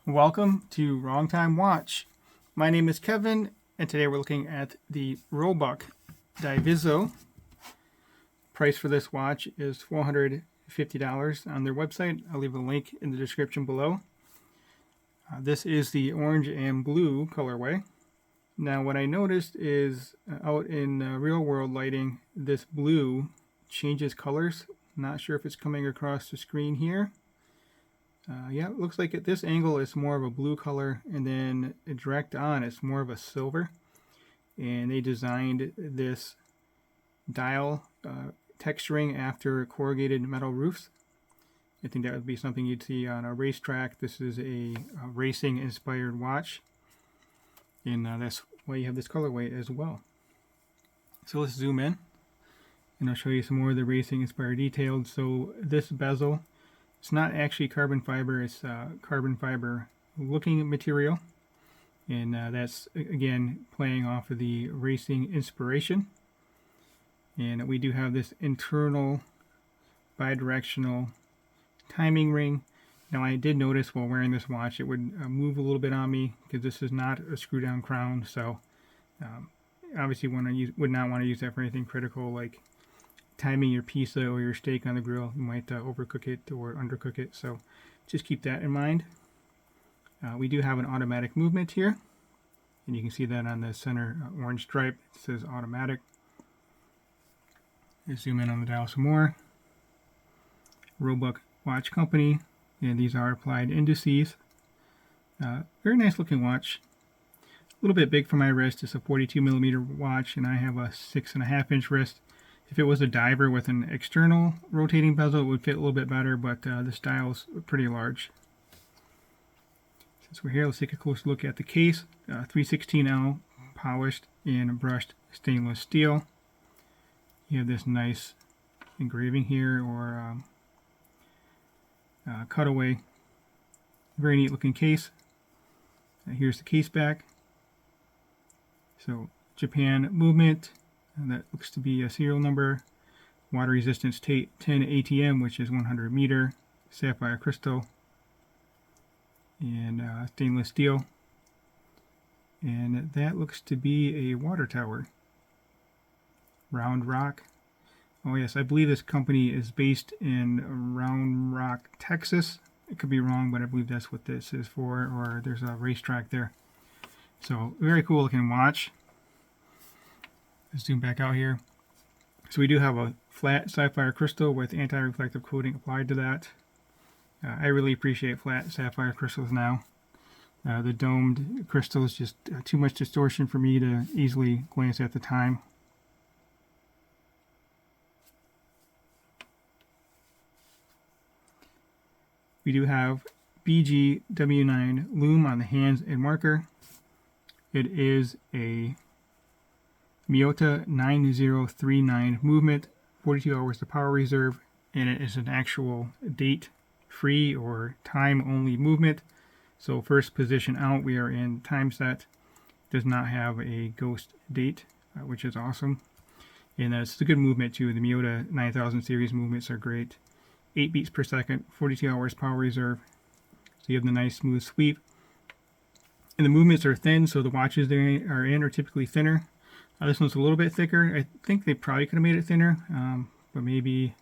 Welcome to Wrong Time Watch. My name is Kevin, and today we're looking at the Roebuck Diviso. Price for this watch is $450 on their website. I'll leave a link in the description below. This is the orange and blue colorway. Now what I noticed is out in real world lighting, this blue changes colors. Not sure if it's coming across the screen here. Yeah, it looks like at this angle it's more of a blue color, and then direct on it's more of a silver. And they designed this dial texturing after corrugated metal roofs. I think that would be something you'd see on a racetrack. This is a racing inspired watch, and that's why you have this colorway as well. So let's zoom in and I'll show you some more of the racing inspired details. So this bezel, it's not actually carbon fiber, it's carbon fiber looking material. And that's, again, playing off of the racing inspiration. And we do have this internal bidirectional timing ring. Now I did notice while wearing this watch it would move a little bit on me because this is not a screw down crown. So obviously would not want to use that for anything critical like timing your pizza or your steak on the grill. You might overcook it or undercook it, so just keep that in mind. We do have an automatic movement here, and you can see that on the center orange stripe. It says automatic. Let's zoom in on the dial some more. Roebuck Watch Company, and these are applied indices. Very nice looking watch. A little bit big for my wrist. It's a 42mm watch, and I have a 6.5-inch wrist. If it was a diver with an external rotating bezel, it would fit a little bit better, but this dial is pretty large. Since we're here, let's take a close look at the case. 316L polished and brushed stainless steel. You have this nice engraving here, or cutaway. Very neat looking case. Here's the case back. So Japan movement. And that looks to be a serial number. Water resistance 10 ATM, which is 100 meter. Sapphire crystal. And stainless steel. And that looks to be a water tower. Round Rock. Oh yes, I believe this company is based in Round Rock, Texas. It could be wrong, but I believe that's what this is for. Or there's a racetrack there. So very cool looking watch. Let's zoom back out here. So we do have a flat sapphire crystal with anti-reflective coating applied to that. I really appreciate flat sapphire crystals now. The domed crystal is just too much distortion for me to easily glance at the time. We do have BGW9 lume on the hands and marker. It is a Miyota 9039 movement, 42 hours of power reserve, and it is an actual date free or time only movement. So first position out, we are in time set. Does not have a ghost date, which is awesome. And it's a good movement too. The Miyota 9000 series movements are great. 8 beats per second, 42 hours power reserve. So you have the nice smooth sweep. And the movements are thin, so the watches they are in are typically thinner. This one's a little bit thicker. I think they probably could have made it thinner, but maybe it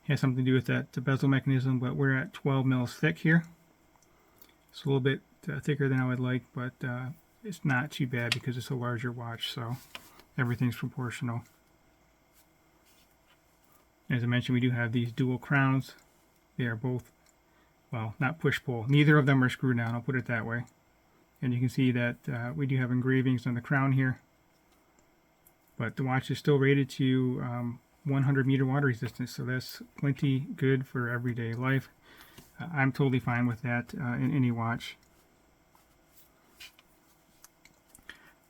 has something to do with that bezel mechanism. But we're at 12 mils thick here. It's a little bit thicker than I would like, but it's not too bad because it's a larger watch, so everything's proportional. As I mentioned, we do have these dual crowns. They are both, well, not push-pull. Neither of them are screwed down, I'll put it that way. And you can see that we do have engravings on the crown here. But the watch is still rated to 100 meter water resistance, so that's plenty good for everyday life. I'm totally fine with that in any watch.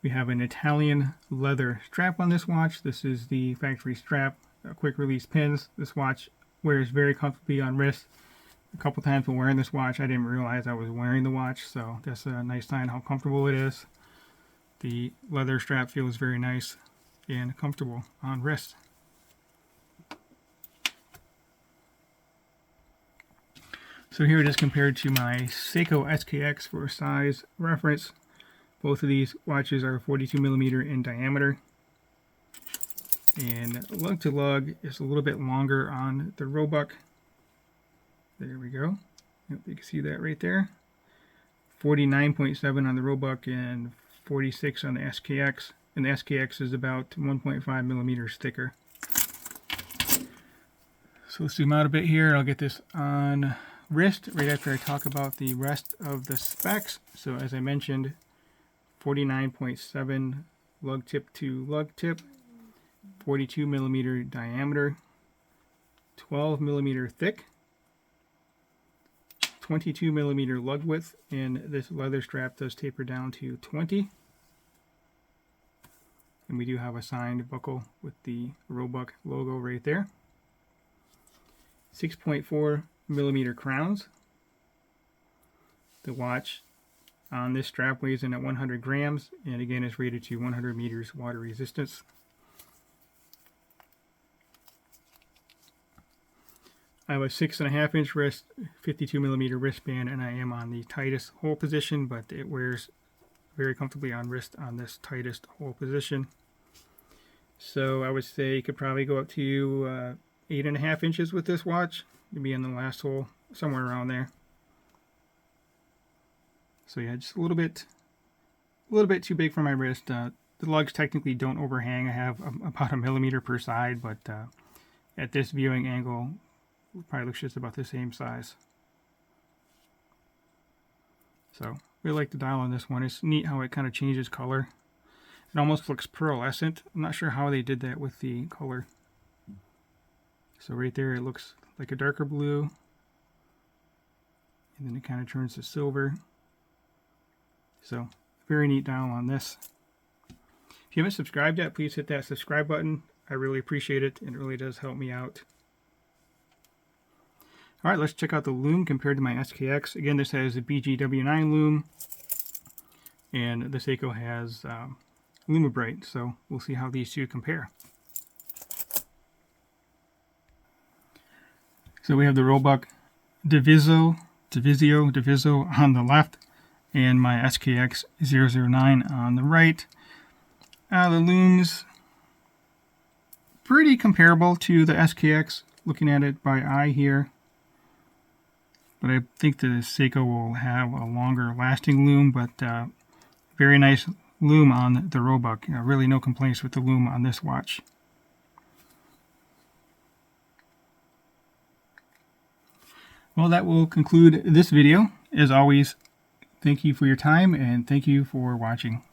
We have an Italian leather strap on this watch. This is the factory strap, quick release pins. This watch wears very comfortably on wrist. A couple times while wearing this watch, I didn't realize I was wearing the watch, so that's a nice sign how comfortable it is. The leather strap feels very nice and comfortable on wrist. So here it is compared to my Seiko SKX for size reference. Both of these watches are 42 millimeter in diameter. And lug to lug is a little bit longer on the Roebuck. There we go. Yep, you can see that right there. 49.7 on the Roebuck and 46 on the SKX. And the SKX is about 1.5 millimeters thicker. So let's zoom out a bit here. I'll get this on wrist right after I talk about the rest of the specs. So as I mentioned, 49.7 lug tip to lug tip, 42 millimeter diameter, 12 millimeter thick, 22 millimeter lug width, and this leather strap does taper down to 20. And we do have a signed buckle with the Roebuck logo right there. 6.4 millimeter crowns. The watch on this strap weighs in at 100 grams, and again is rated to 100 meters water resistance. I have a 6.5 inch wrist, 52 millimeter wristband, and I am on the tightest hole position, but it wears very comfortably on wrist on this tightest hole position. So I would say you could probably go up to 8.5 inches with this watch. You'd be in the last hole, somewhere around there. So yeah, just a little bit too big for my wrist. The lugs technically don't overhang. I have about a millimeter per side, but at this viewing angle, it probably looks just about the same size. So really like the dial on this one. It's neat how it kind of changes color. It almost looks pearlescent. I'm not sure how they did that with the color. So right there it looks like a darker blue, and then it kind of turns to silver. So very neat dial on this. If you haven't subscribed yet, please hit that subscribe button. I really appreciate it, and it really does help me out. All right, let's check out the loom compared to my SKX. Again, this has a BGW9 loom, and the Seiko has Lumibrite, so we'll see how these two compare. So we have the Roebuck Diviso on the left, and my SKX 009 on the right. The loom's pretty comparable to the SKX, looking at it by eye here. But I think the Seiko will have a longer lasting loom, but very nice loom on the Roebuck. Really no complaints with the loom on this watch. Well, that will conclude this video. As always, thank you for your time and thank you for watching.